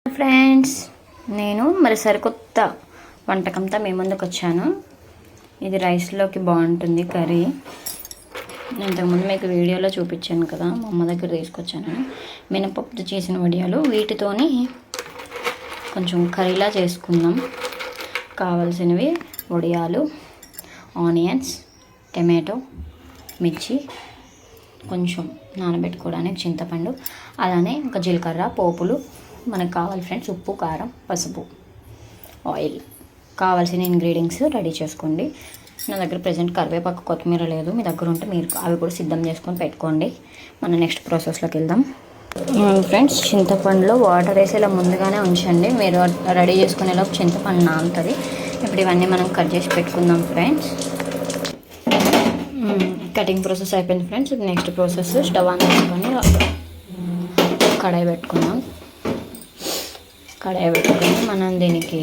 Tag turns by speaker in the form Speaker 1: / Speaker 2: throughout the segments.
Speaker 1: Friends, నేను మరి సరికొత్త వంటకంతో మీ ముందుకు వచ్చాను. ఇది రైస్లోకి బాగుంటుంది కర్రీ. నేను ఇంతకుముందు మీకు వీడియోలో చూపించాను కదా, మా అమ్మ దగ్గర తీసుకొచ్చాను. మినపప్పుతో చేసిన వడియాలు, వీటితోని కొంచెం కర్రీలా చేసుకుందాం. కావాల్సినవి వడియాలు, ఆనియన్స్, టమాటో, మిర్చి, కొంచెం నానబెట్టుకోవడానికి చింతపండు, అలానే ఇంకా జీలకర్ర, పోపులు మనకు కావాలి ఫ్రెండ్స్. ఉప్పు, కారం, పసుపు, ఆయిల్. కావాల్సిన ఇంగ్రీడియంట్స్ రెడీ చేసుకోండి. నా దగ్గర ప్రజెంట్ కరివేపాకు, కొత్తిమీర లేదు. మీ దగ్గర ఉంటే మీరు అవి కూడా సిద్ధం చేసుకొని పెట్టుకోండి. మనం నెక్స్ట్ ప్రాసెస్లోకి వెళ్దాం. ఫ్రెండ్స్, చింతపండులో వాటర్ వేసి ఇలా ముందుగానే ఉంచండి. మీరు రెడీ చేసుకునేలోపు చింతపండు నానుతుంది. ఇప్పుడు ఇవన్నీ మనం కట్ చేసి పెట్టుకుందాం ఫ్రెండ్స్. కటింగ్ ప్రాసెస్ అయిపోయింది ఫ్రెండ్స్. ఇది నెక్స్ట్ ప్రాసెస్. స్టవ్ ఆన్ చేసుకొని కడాయి పెట్టుకుందాం. కడాయి పెట్టుకొని మనం దీనికి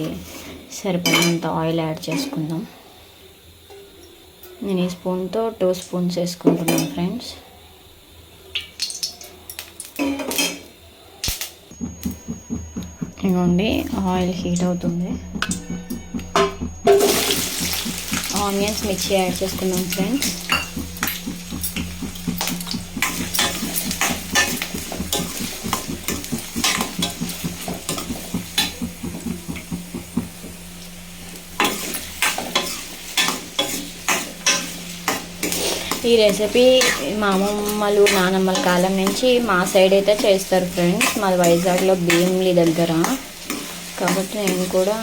Speaker 1: సరిపడినంత ఆయిల్ యాడ్ చేసుకుందాం. నేను ఈ స్పూన్తో 2 స్పూన్స్ వేసుకుంటున్నాను ఫ్రెండ్స్. ఇదిగోండి, ఆయిల్ హీట్ అవుతుంది. ఆనియన్స్, మిర్చి యాడ్ చేసుకుందాం ఫ్రెండ్స్. ఈ రెసిపీ మా అమ్మమ్మలు, నానమ్మల కాలం నుంచి మా సైడ్ అయితే చేస్తారు ఫ్రెండ్స్. మాది వైజాగ్లో భీమిలి దగ్గర, కాబట్టి నేను కూడా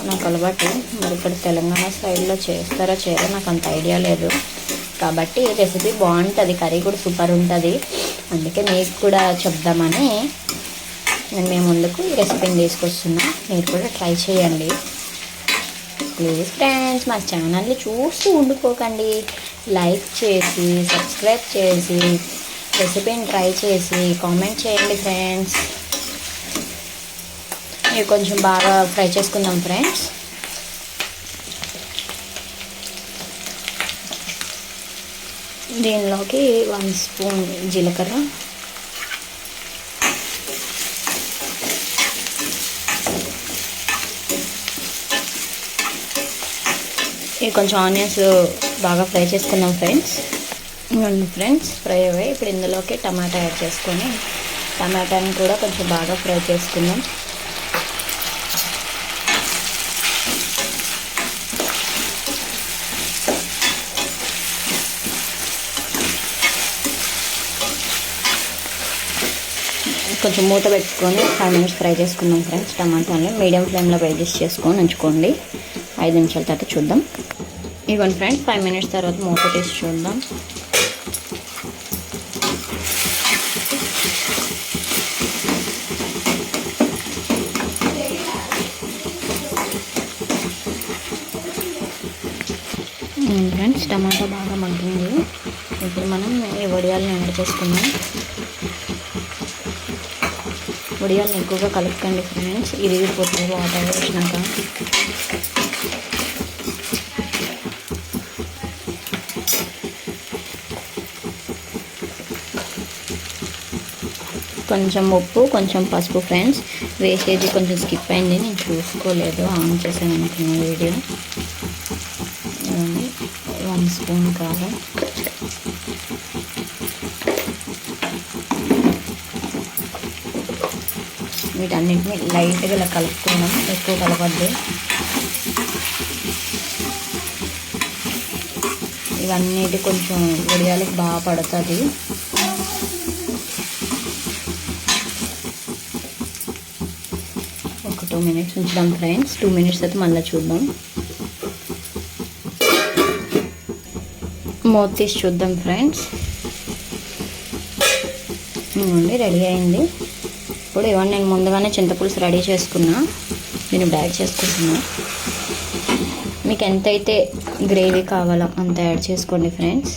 Speaker 1: నాకు అలవాటు. మరి ఇక్కడ తెలంగాణ సైడ్లో చేస్తారో చేయరో నాకు అంత ఐడియా లేదు. కాబట్టి రెసిపీ బాగుంటుంది, కర్రీ కూడా సూపర్ ఉంటుంది. అందుకే మీకు కూడా చెప్దామని నేను మీ ముందుకు ఈ రెసిపీని తీసుకొస్తున్నా. మీరు కూడా ట్రై చేయండి ప్లీజ్ ఫ్రెండ్స్. మా ఛానల్ని చూస్తూ ఉండిపోకండి. లైక్ చేసి, సబ్స్క్రైబ్ చేసి, రెసిపీని ట్రై చేసి కామెంట్ చేయండి ఫ్రెండ్స్. ఇవి కొంచెం బాగా ఫ్రై చేసుకుందాం ఫ్రెండ్స్. దీనిలోకి 1 స్పూన్ జీలకర్ర, ఇవి కొంచెం ఆనియన్స్ బాగా ఫ్రై చేసుకుందాం ఫ్రెండ్స్. ఇవ్వండి ఫ్రెండ్స్, ఫ్రై అయ్యాయి. ఇప్పుడు ఇందులోకి టమాటా యాడ్ చేసుకొని టమాటాని కూడా కొంచెం బాగా ఫ్రై చేసుకుందాం. కొంచెం మూత పెట్టుకొని 5 మినిట్స్ ఫ్రై చేసుకుందాం ఫ్రెండ్స్. టమాటాని మీడియం ఫ్లేమ్లో అడ్జస్ట్ చేసుకొని ఉంచుకోండి. 5 నిమిషాల తర్వాత చూద్దాం. ఇవ్వండి ఫ్రెండ్స్, 5 మినిట్స్ తర్వాత మూత తీసి చూద్దాం. ఫ్రెండ్స్, టమాటా బాగా మగ్గింది. ఇప్పుడు మనం ఈ వడియాలను యాడ్ చేసుకుందాం. వడియాలను ఎక్కువగా కలుపుకండి ఫ్రెండ్స్, ఇరిగిపోతుంది వాటర్ వేసినాక. కొంచెం ఉప్పు, కొంచెం పసుపు ఫ్రెండ్స్ వేసేది కొంచెం స్కిప్ అయింది, నేను చూసుకోలేదు, ఆన్ చేశాను అనుకున్న వీడియో. 1 స్పూన్ కారం, వీటన్నిటిని లైట్గా ఇలా కలుపుకున్నాం, ఎక్కువ కలపద్దు. ఇవన్నిటి కొంచెం వడియాలకు బాగా పడుతుంది. ఒక 2 మినిట్స్ ఉంచుదాం ఫ్రెండ్స్. 2 మినిట్స్ అయితే మళ్ళీ చూద్దాం. మూత తీసి చూద్దాం ఫ్రెండ్స్. రెడీ అయింది. ఇప్పుడు ఇవన్నీ నేను ముందుగానే చింతపులుసు రెడీ చేసుకున్నా, దీన్ని బ్యాగ్ చేసుకుంటున్నా. మీకు ఎంతైతే గ్రేవీ కావాలో అంత యాడ్ చేసుకోండి ఫ్రెండ్స్.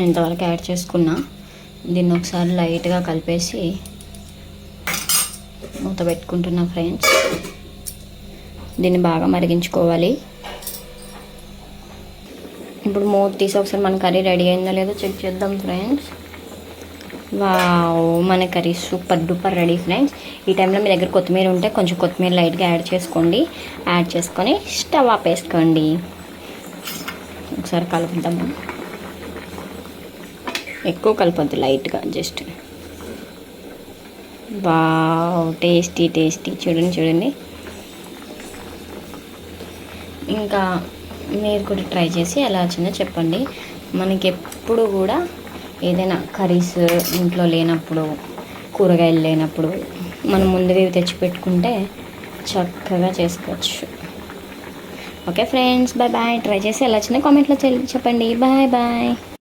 Speaker 1: ఇంతవరకు యాడ్ చేసుకున్నా. దీన్ని ఒకసారి లైట్గా కలిపేసి మూత పెట్టుకుంటున్నా ఫ్రెండ్స్. దీన్ని బాగా మరిగించుకోవాలి. ఇప్పుడు మూత తీసి ఒకసారి మన కర్రీ రెడీ అయిందో లేదో చెక్ చేద్దాం ఫ్రెండ్స్. వావ్, మన curry super duper ready friends. ఈ టైంలో మీ దగ్గర కొత్తిమీర ఉంటే కొంచెం కొత్తిమీర లైట్గా యాడ్ చేసుకోండి. యాడ్ చేసుకొని స్టవ్ ఆపేసుకోండి. ఒకసారి కలుపుదాము. ఎక్కువ కలపొద్దు, లైట్గా జస్ట్. Wow, tasty tasty. చూడండి. ఇంకా మీరు కూడా ట్రై చేసి ఎలా వచ్చిందో చెప్పండి. మనకి ఎప్పుడు కూడా ఏదైనా కర్రీస్ ఇంట్లో లేనప్పుడు, కూరగాయలు లేనప్పుడు మనం ముందుగా ఇవి తెచ్చిపెట్టుకుంటే చక్కగా చేసుకోవచ్చు. Okay friends, bye bye. Try చేసి ఎలా వచ్చిందో కామెంట్లో చెప్పండి. Bye bye.